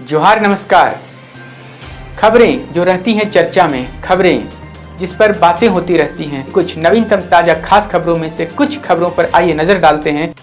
जोहार नमस्कार। खबरें जो रहती हैं चर्चा में, खबरें जिस पर बातें होती रहती हैं, कुछ नवीनतम ताजा खास खबरों में से कुछ खबरों पर आइए नजर डालते हैं।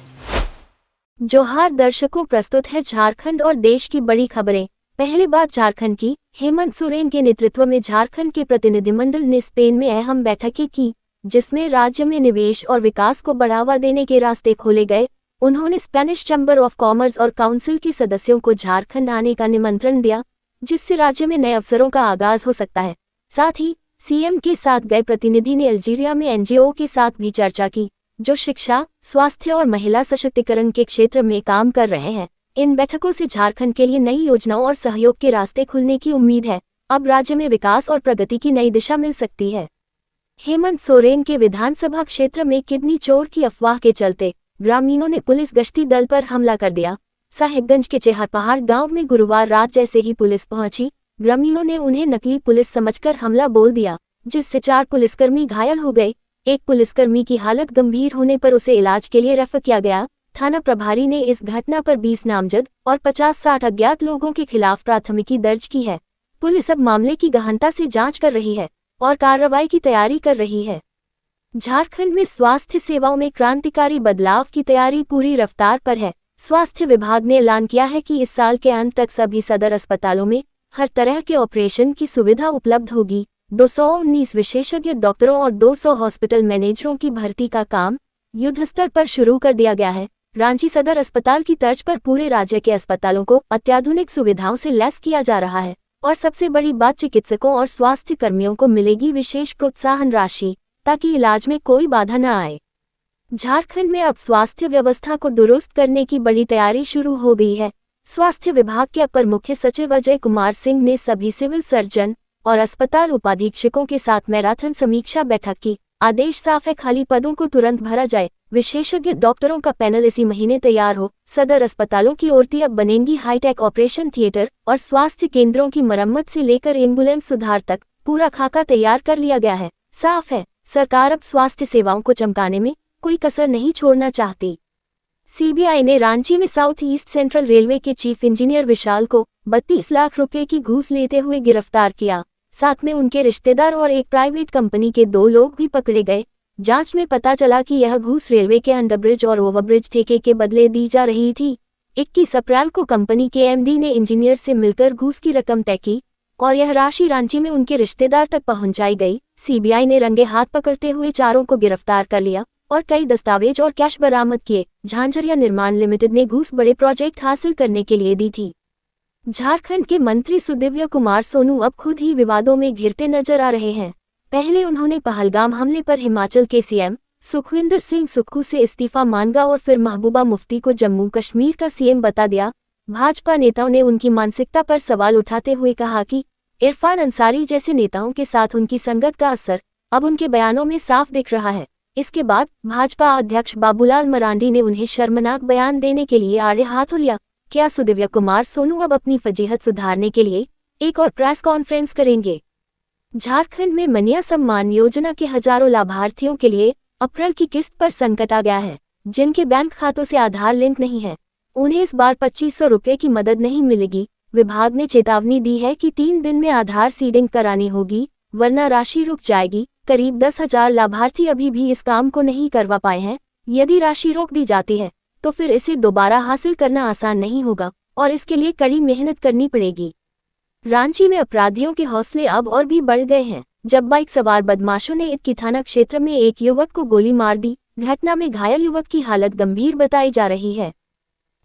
जोहार दर्शकों, प्रस्तुत है झारखंड और देश की बड़ी खबरें। पहली बात झारखंड की। हेमंत सोरेन के नेतृत्व में झारखंड के प्रतिनिधिमंडल ने स्पेन में अहम बैठकें की, जिसमें राज्य में निवेश और विकास को बढ़ावा देने के रास्ते खोले गए। उन्होंने स्पेनिश चैम्बर ऑफ कॉमर्स और काउंसिल के सदस्यों को झारखंड आने का निमंत्रण दिया, जिससे राज्य में नए अवसरों का आगाज हो सकता है। साथ ही सीएम के साथ गए प्रतिनिधि ने अल्जीरिया में एनजीओ के साथ भी चर्चा की, जो शिक्षा, स्वास्थ्य और महिला सशक्तिकरण के क्षेत्र में काम कर रहे हैं। इन बैठकों से झारखंड के लिए नई योजनाओं और सहयोग के रास्ते खुलने की उम्मीद है। अब राज्य में विकास और प्रगति की नई दिशा मिल सकती है। हेमंत सोरेन के विधानसभा क्षेत्र में किडनी चोर की अफवाह के चलते ग्रामीणों ने पुलिस गश्ती दल पर हमला कर दिया। साहिबगंज के चेहरपहाड़ गांव में गुरुवार रात जैसे ही पुलिस पहुंची, ग्रामीणों ने उन्हें नकली पुलिस समझकर हमला बोल दिया, जिससे 4 पुलिसकर्मी घायल हो गए। एक पुलिसकर्मी की हालत गंभीर होने पर उसे इलाज के लिए रेफर किया गया। थाना प्रभारी ने इस घटना पर 20 नामजद और 50-60 अज्ञात लोगों के खिलाफ प्राथमिकी दर्ज की है। पुलिस अब मामले की गहनता से जांच कर रही है और कार्रवाई की तैयारी कर रही है। झारखंड में स्वास्थ्य सेवाओं में क्रांतिकारी बदलाव की तैयारी पूरी रफ्तार पर है। स्वास्थ्य विभाग ने ऐलान किया है कि इस साल के अंत तक सभी सदर अस्पतालों में हर तरह के ऑपरेशन की सुविधा उपलब्ध होगी। 219 विशेषज्ञ डॉक्टरों और 200 हॉस्पिटल मैनेजरों की भर्ती का काम युद्धस्तर पर शुरू कर दिया गया है। रांची सदर अस्पताल की तर्ज पर पूरे राज्य के अस्पतालों को अत्याधुनिक सुविधाओं से लैस किया जा रहा है। और सबसे बड़ी बात, चिकित्सकों और स्वास्थ्य कर्मियों को मिलेगी विशेष प्रोत्साहन राशि, ताकि इलाज में कोई बाधा न आए। झारखंड में अब स्वास्थ्य व्यवस्था को दुरुस्त करने की बड़ी तैयारी शुरू हो गई है। स्वास्थ्य विभाग के अपर मुख्य सचिव अजय कुमार सिंह ने सभी सिविल सर्जन और अस्पताल उपाधीक्षकों के साथ मैराथन समीक्षा बैठक की। आदेश साफ है, खाली पदों को तुरंत भरा जाए। विशेषज्ञ डॉक्टरों का पैनल इसी महीने तैयार हो। सदर अस्पतालों की ओर अब बनेंगी हाईटेक ऑपरेशन थिएटर और स्वास्थ्य केंद्रों की मरम्मत से लेकर एम्बुलेंस सुधार तक पूरा खाका तैयार कर लिया गया है। साफ है, सरकार अब स्वास्थ्य सेवाओं को चमकाने में कोई कसर नहीं छोड़ना चाहती। सीबीआई ने रांची में साउथ ईस्ट सेंट्रल रेलवे के चीफ इंजीनियर विशाल को 32 लाख रुपए की घूस लेते हुए गिरफ्तार किया। साथ में उनके रिश्तेदार और एक प्राइवेट कंपनी के 2 लोग भी पकड़े गए। जांच में पता चला कि यह घूस रेलवे के अंडरब्रिज और ओवरब्रिज ठेके के बदले दी जा रही थी। 21 अप्रैल को कंपनी के एमडी ने इंजीनियर से मिलकर घूस की रकम तय की और यह राशि रांची में उनके रिश्तेदार तक पहुंचाई गई। सीबीआई ने रंगे हाथ पकड़ते हुए चारों को गिरफ्तार कर लिया और कई दस्तावेज और कैश बरामद किए। झांझरिया निर्माण लिमिटेड ने घूस बड़े प्रोजेक्ट हासिल करने के लिए दी थी। झारखंड के मंत्री सुदिव्य कुमार सोनू अब खुद ही विवादों में घिरते नजर आ रहे हैं। पहले उन्होंने पहलगाम हमले पर हिमाचल के सीएम सुखविंदर सिंह सुक्खू से इस्तीफा मांगा और फिर महबूबा मुफ्ती को जम्मू कश्मीर का सीएम बता दिया। भाजपा नेताओं ने उनकी मानसिकता पर सवाल उठाते हुए कहा कि इरफान अंसारी जैसे नेताओं के साथ उनकी संगत का असर अब उनके बयानों में साफ दिख रहा है। इसके बाद भाजपा अध्यक्ष बाबूलाल मरांडी ने उन्हें शर्मनाक बयान देने के लिए आड़े हाथ लिया। क्या सुदिव्य कुमार सोनू अब अपनी फजीहत सुधारने के लिए एक और प्रेस कॉन्फ्रेंस करेंगे? झारखंड में मनिया सम्मान योजना के हजारों लाभार्थियों के लिए अप्रैल की किस्त पर संकट आ गया है। जिनके बैंक खातों से आधार लिंक नहीं है, उन्हें इस बार 2500 रुपये की मदद नहीं मिलेगी। विभाग ने चेतावनी दी है कि 3 दिन में आधार सीडिंग करानी होगी, वरना राशि रुक जाएगी। करीब 10,000 लाभार्थी अभी भी इस काम को नहीं करवा पाए हैं। यदि राशि रोक दी जाती है तो फिर इसे दोबारा हासिल करना आसान नहीं होगा और इसके लिए कड़ी मेहनत करनी पड़ेगी। रांची में अपराधियों के हौसले अब और भी बढ़ गए हैं, जब बाइक सवार बदमाशों ने इटकी थाना क्षेत्र में एक युवक को गोली मार दी। घटना में घायल युवक की हालत गंभीर बताई जा रही है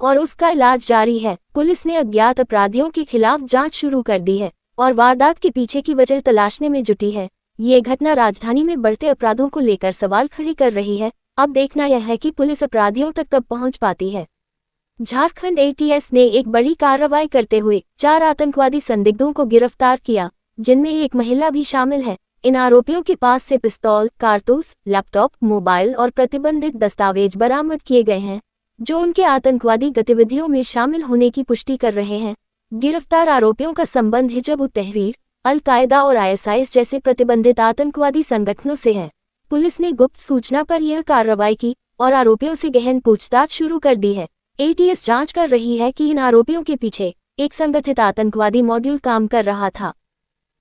और उसका इलाज जारी है। पुलिस ने अज्ञात अपराधियों के खिलाफ जांच शुरू कर दी है और वारदात के पीछे की वजह तलाशने में जुटी है। ये घटना राजधानी में बढ़ते अपराधों को लेकर सवाल खड़े कर रही है। अब देखना यह है कि पुलिस अपराधियों तक कब पहुंच पाती है। झारखंड एटीएस ने एक बड़ी कार्रवाई करते हुए 4 आतंकवादी संदिग्धों को गिरफ्तार किया, जिनमें एक महिला भी शामिल है। इन आरोपियों के पास से पिस्तौल, कारतूस, लैपटॉप, मोबाइल और प्रतिबंधित दस्तावेज बरामद किए गए हैं, जो उनके आतंकवादी गतिविधियों में शामिल होने की पुष्टि कर रहे हैं। गिरफ्तार आरोपियों का संबंध हिजब उत तहरीर, अल-कायदा और आईएसआईएस जैसे प्रतिबंधित आतंकवादी संगठनों से है। पुलिस ने गुप्त सूचना पर यह कार्रवाई की और आरोपियों से गहन पूछताछ शुरू कर दी है। एटीएस जांच कर रही है कि इन आरोपियों के पीछे एक संगठित आतंकवादी मॉड्यूल काम कर रहा था।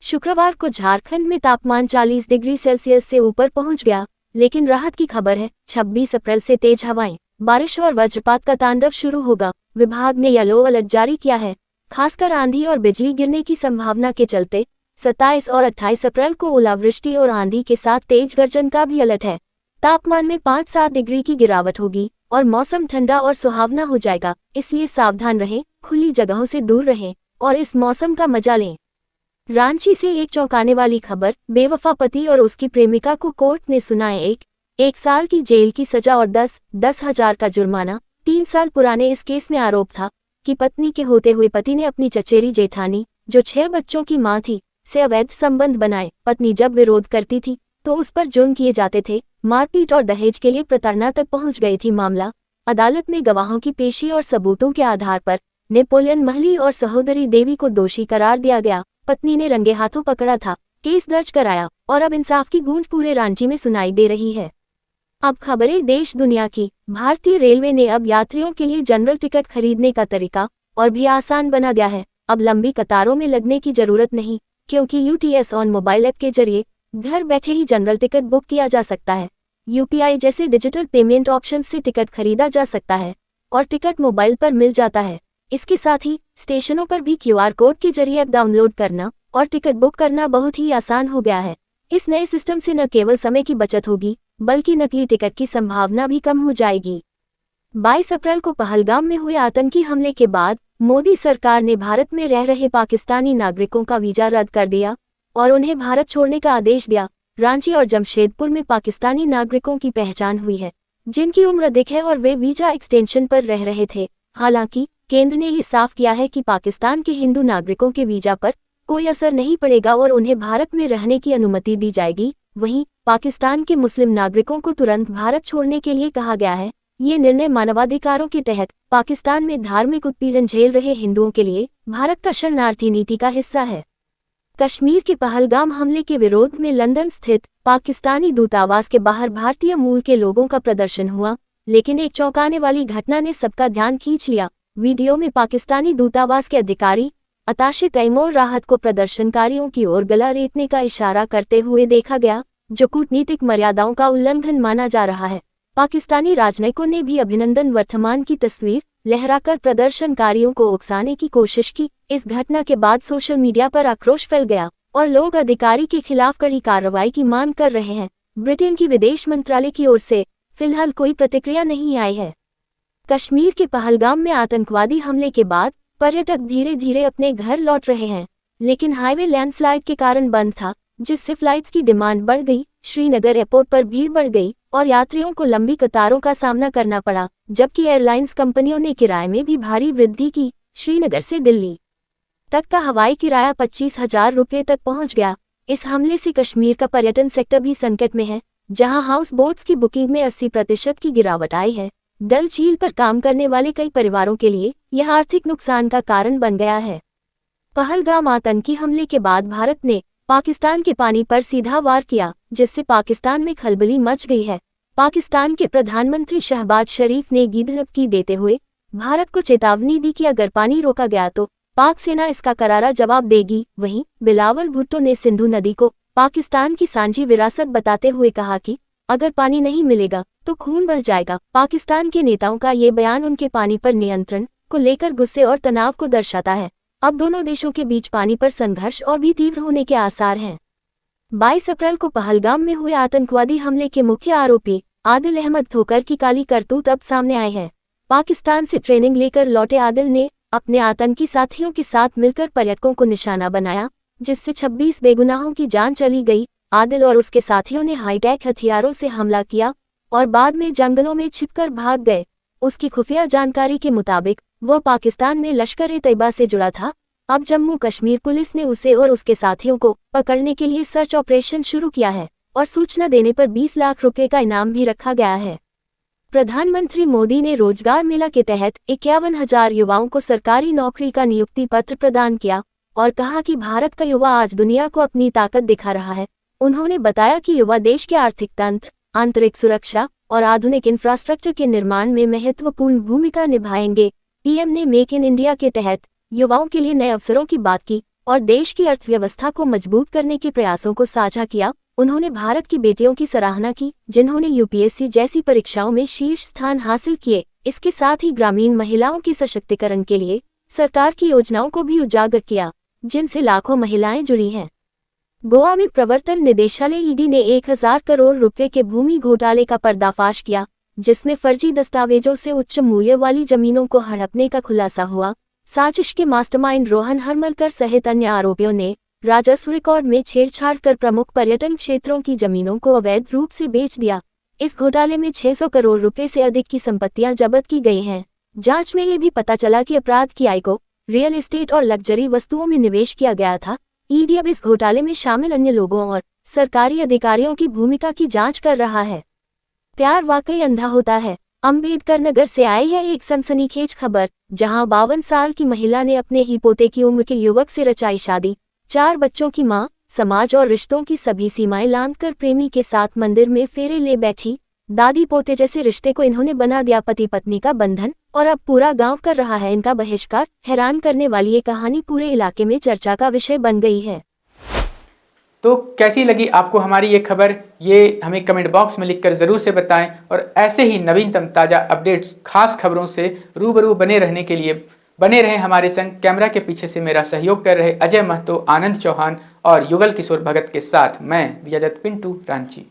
शुक्रवार को झारखंड में तापमान 40 डिग्री सेल्सियस से ऊपर पहुंच गया, लेकिन राहत की खबर है। 26 अप्रैल से तेज हवाएं, बारिश और वज्रपात का तांडव शुरू होगा। विभाग ने येलो अलर्ट जारी किया है, खासकर आंधी और बिजली गिरने की संभावना के चलते। 27 और 28 अप्रैल को ओलावृष्टि और आंधी के साथ तेज गर्जन का भी अलर्ट है। तापमान में 5-7 डिग्री की गिरावट होगी और मौसम ठंडा और सुहावना हो जाएगा, इसलिए सावधान रहें, खुली जगहों से दूर रहें और इस मौसम का मजा लें। रांची से एक चौंकाने वाली खबर, बेवफा पति और उसकी प्रेमिका को कोर्ट ने सुनाए एक साल की जेल की सजा और 10,000 का जुर्माना। 3 साल पुराने इस केस में आरोप था कि पत्नी के होते हुए पति ने अपनी चचेरी जेठानी, जो 6 बच्चों की मां थी, से अवैध संबंध बनाए। पत्नी जब विरोध करती थी तो उस पर जुर्म किए जाते थे, मारपीट और दहेज के लिए प्रताड़ना तक पहुंच गई थी। मामला अदालत में गवाहों की पेशी और सबूतों के आधार पर नेपोलियन महली और सहोदरी देवी को दोषी करार दिया गया। पत्नी ने रंगे हाथों पकड़ा था, केस दर्ज कराया और अब इंसाफ की गूंज पूरे रांची में सुनाई दे रही है। अब खबरें देश दुनिया की। भारतीय रेलवे ने अब यात्रियों के लिए जनरल टिकट खरीदने का तरीका और भी आसान बना दिया है। अब लंबी कतारों में लगने की जरूरत नहीं, क्योंकि यूटीएस ऑन मोबाइल ऐप के जरिए घर बैठे ही जनरल टिकट बुक किया जा सकता है। यूपीआई जैसे डिजिटल पेमेंट ऑप्शन से टिकट खरीदा जा सकता है और टिकट मोबाइल पर मिल जाता है। इसके साथ ही स्टेशनों पर भी क्यूआर कोड के जरिए ऐप डाउनलोड करना और टिकट बुक करना बहुत ही आसान हो गया है। इस नए सिस्टम से न केवल समय की बचत होगी, बल्कि नकली टिकट की संभावना भी कम हो जाएगी। 22 अप्रैल को पहलगाम में हुए आतंकी हमले के बाद मोदी सरकार ने भारत में रह रहे पाकिस्तानी नागरिकों का वीजा रद्द कर दिया और उन्हें भारत छोड़ने का आदेश दिया। रांची और जमशेदपुर में पाकिस्तानी नागरिकों की पहचान हुई है, जिनकी उम्र अधिक है और वे वीजा एक्सटेंशन पर रह रहे थे। हालांकि केंद्र ने ये साफ किया है कि पाकिस्तान के हिंदू नागरिकों के वीजा पर कोई असर नहीं पड़ेगा और उन्हें भारत में रहने की अनुमति दी जाएगी। वहीं पाकिस्तान के मुस्लिम नागरिकों को तुरंत भारत छोड़ने के लिए कहा गया है। ये निर्णय मानवाधिकारों के तहत पाकिस्तान में धार्मिक उत्पीड़न झेल रहे हिंदुओं के लिए भारत का शरणार्थी नीति का हिस्सा है। कश्मीर के पहलगाम हमले के विरोध में लंदन स्थित पाकिस्तानी दूतावास के बाहर भारतीय मूल के लोगों का प्रदर्शन हुआ, लेकिन एक चौंकाने वाली घटना ने सबका ध्यान खींच लिया। वीडियो में पाकिस्तानी दूतावास के अधिकारी अताशे तैमूर राहत को प्रदर्शनकारियों की ओर गला रेतने का इशारा करते हुए देखा गया, जो कूटनीतिक मर्यादाओं का उल्लंघन माना जा रहा है। पाकिस्तानी राजनयिकों ने भी अभिनंदन वर्तमान की तस्वीर लहराकर प्रदर्शनकारियों को उकसाने की कोशिश की। इस घटना के बाद सोशल मीडिया पर आक्रोश फैल गया और लोग अधिकारी के खिलाफ कड़ी कार्रवाई की मांग कर रहे हैं। ब्रिटेन की विदेश मंत्रालय की ओर से फिलहाल कोई प्रतिक्रिया नहीं आई है। कश्मीर के पहलगाम में आतंकवादी हमले के बाद पर्यटक धीरे धीरे अपने घर लौट रहे हैं, लेकिन हाईवे लैंडस्लाइड के कारण बंद था, जिससे फ्लाइट्स की डिमांड बढ़ गई। श्रीनगर एयरपोर्ट पर भीड़ बढ़ गई और यात्रियों को लंबी कतारों का सामना करना पड़ा, जबकि एयरलाइंस कंपनियों ने किराए में भी भारी वृद्धि की। श्रीनगर से दिल्ली तक का हवाई किराया 25,000 रुपये तक पहुंच गया। इस हमले से कश्मीर का पर्यटन सेक्टर भी संकट में है, जहां हाउस बोट्स की बुकिंग में 80% की गिरावट आई है। डल झील पर काम करने वाले कई परिवारों के लिए यह आर्थिक नुकसान का कारण बन गया है। पहलगाम आतंकी हमले के बाद भारत ने पाकिस्तान के पानी पर सीधा वार किया, जिससे पाकिस्तान में खलबली मच गई है। पाकिस्तान के प्रधानमंत्री शहबाज शरीफ ने गिरफ्तारी देते हुए भारत को चेतावनी दी कि अगर पानी रोका गया तो पाक सेना इसका करारा जवाब देगी। वहीं बिलावल भुट्टो ने सिंधु नदी को पाकिस्तान की सांझी विरासत बताते हुए कहा कि अगर पानी नहीं मिलेगा तो खून बह जाएगा। पाकिस्तान के नेताओं का ये बयान उनके पानी पर नियंत्रण को लेकर गुस्से और तनाव को दर्शाता है। अब दोनों देशों के बीच पानी पर संघर्ष और भी तीव्र होने के आसार हैं। 22 अप्रैल को पहलगाम में हुए आतंकवादी हमले के मुख्य आरोपी आदिल अहमद ठोकर की काली करतूत अब सामने आए हैं। पाकिस्तान से ट्रेनिंग लेकर लौटे आदिल ने अपने आतंकी साथियों के साथ मिलकर पर्यटकों को निशाना बनाया, जिससे 26 बेगुनाहों की जान चली गई। आदिल और उसके साथियों ने हाईटेक हथियारों से हमला किया और बाद में जंगलों में छिपकर भाग गए। उसकी खुफिया जानकारी के मुताबिक वह पाकिस्तान में लश्कर-ए-तैयबा से जुड़ा था। अब जम्मू कश्मीर पुलिस ने उसे और उसके साथियों को पकड़ने के लिए सर्च ऑपरेशन शुरू किया है और सूचना देने पर 20 लाख रुपए का इनाम भी रखा गया है। प्रधानमंत्री मोदी ने रोजगार मेला के तहत 51,000 युवाओं को सरकारी नौकरी का नियुक्ति पत्र प्रदान किया और कहा कि भारत का युवा आज दुनिया को अपनी ताकत दिखा रहा है। उन्होंने बताया कि युवा देश के आर्थिक तंत्र, आंतरिक सुरक्षा और आधुनिक इंफ्रास्ट्रक्चर के निर्माण में महत्वपूर्ण भूमिका निभाएंगे। पीएम ने मेक इन इंडिया के तहत युवाओं के लिए नए अवसरों की बात की और देश की अर्थव्यवस्था को मजबूत करने के प्रयासों को साझा किया। उन्होंने भारत की बेटियों की सराहना की जिन्होंने यूपीएससी जैसी परीक्षाओं में शीर्ष स्थान हासिल किए। इसके साथ ही ग्रामीण महिलाओं के सशक्तिकरण के लिए सरकार की योजनाओं को भी उजागर किया जिनसे लाखों महिलाएं जुड़ी हैं। गोवा में प्रवर्तन निदेशालय ईडी ने 1000 करोड़ रुपए के भूमि घोटाले का पर्दाफाश किया जिसमें फर्जी दस्तावेजों से उच्च मूल्य वाली जमीनों को हड़पने का खुलासा हुआ। साजिश के मास्टरमाइंड रोहन हरमलकर सहित अन्य आरोपियों ने राजस्व रिकॉर्ड में छेड़छाड़ कर प्रमुख पर्यटन क्षेत्रों की जमीनों को अवैध रूप से बेच दिया। इस घोटाले में 600 करोड़ रुपए से अधिक की संपत्तियां जब्त की गई हैं। जांच में ये भी पता चला कि अपराध की आय को रियल एस्टेट और लग्जरी वस्तुओं में निवेश किया गया था। ईडी अब इस घोटाले में शामिल अन्य लोगों और सरकारी अधिकारियों की भूमिका की जांच कर रहा है। प्यार वाकई अंधा होता है। अम्बेडकर नगर से आई है एक सनसनीखेज खबर, जहां 52 साल की महिला ने अपने ही पोते की उम्र के युवक से रचाई शादी। 4 बच्चों की मां, समाज और रिश्तों की सभी सीमाएं लांघकर प्रेमी के साथ मंदिर में फेरे ले बैठी। दादी पोते जैसे रिश्ते को इन्होंने बना दिया पति पत्नी का बंधन और अब पूरा गांव कर रहा है इनका बहिष्कार। हैरान करने वाली ये कहानी पूरे इलाके में चर्चा का विषय बन गई है। तो कैसी लगी आपको हमारी ये खबर, ये हमें कमेंट बॉक्स में लिखकर ज़रूर से बताएं और ऐसे ही नवीनतम ताज़ा अपडेट्स, खास खबरों से रूबरू बने रहने के लिए बने रहें हमारे संग। कैमरा के पीछे से मेरा सहयोग कर रहे अजय महतो, आनंद चौहान और युगल किशोर भगत के साथ मैं विजयदत्त पिंटू रांची।